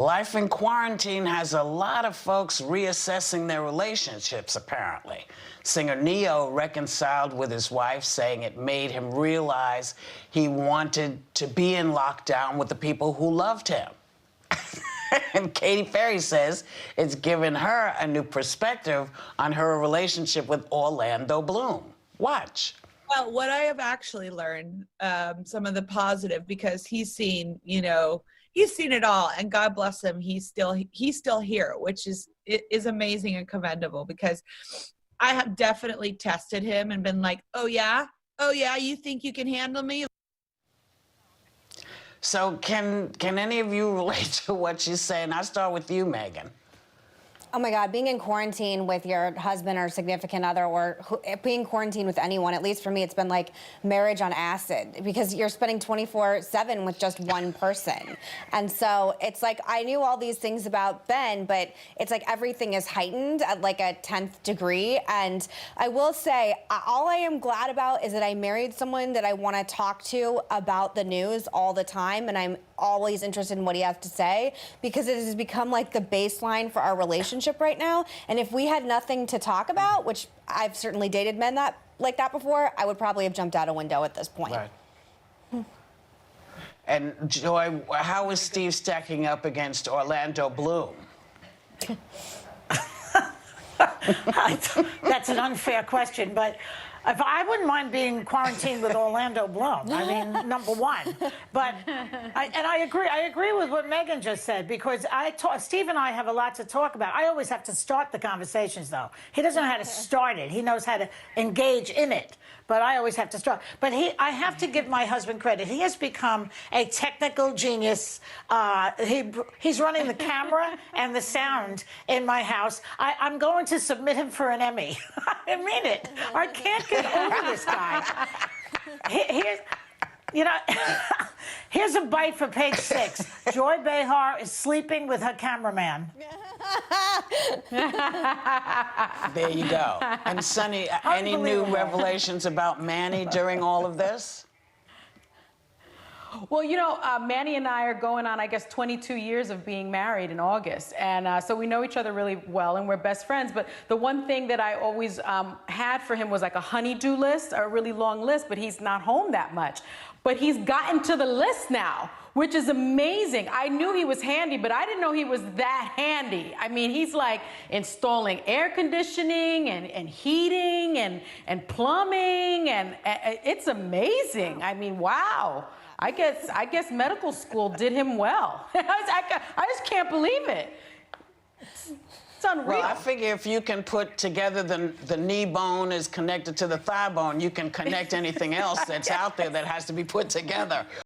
Life in quarantine has a lot of folks reassessing their relationships, apparently. Singer Neo reconciled with his wife, saying it made him realize he wanted to be in lockdown with the people who loved him. And Katy Perry says it's given her a new perspective on her relationship with Orlando Bloom. Watch. Well, what I have actually learned, some of the positive, because he's seen, he's seen it all, and God bless him, he's still here, which is amazing and commendable, because I have definitely tested him and been like, oh yeah, you think you can handle me? So can any of you relate to what she's saying? I'll start with you, Megan. Oh my God, being in quarantine with your husband or significant other, or being quarantined with anyone, at least for me, it's been like marriage on acid, because you're spending 24/7 with just one person. And so it's like, I knew all these things about Ben, but it's like everything is heightened at like a 10th degree. And I will say, all I am glad about is that I married someone that I want to talk to about the news all the time, and I'm always interested in what he has to say, because it has become like the baseline for our relationship right now. And if we had nothing to talk about, which I've certainly dated men like that before, I would probably have jumped out a window at this point. Right. And Joy, how is Steve stacking up against Orlando Bloom? That's an unfair question, but if I wouldn't mind being quarantined with Orlando Bloom, I mean, number one. But I agree with what Megan just said, because Steve and I have a lot to talk about. I always have to start the conversations, though. He doesn't know how to start it. He knows how to engage in it, but I always have to start. But I have to give my husband credit. He has become a technical genius. He's running the camera and the sound in my house. I'm going to submit him for an Emmy. I mean it. I can't get over this guy. Here's a bite for page 6. Joy Behar is sleeping with her cameraman. There you go. And Sonny, any new revelations about Manny during all of this? Well, Manny and I are going on, I guess, 22 years of being married in August. And so we know each other really well, and we're best friends. But the one thing that I always had for him was like a honey-do list, a really long list, but he's not home that much. But he's gotten to the list now, which is amazing. I knew he was handy, but I didn't know he was that handy. I mean, he's like installing air conditioning and heating and plumbing, and it's amazing. I mean, wow. I guess medical school did him well. I just can't believe it. It's unreal. Well, I figure if you can put together the knee bone is connected to the thigh bone, you can connect anything else that's out there that has to be put together.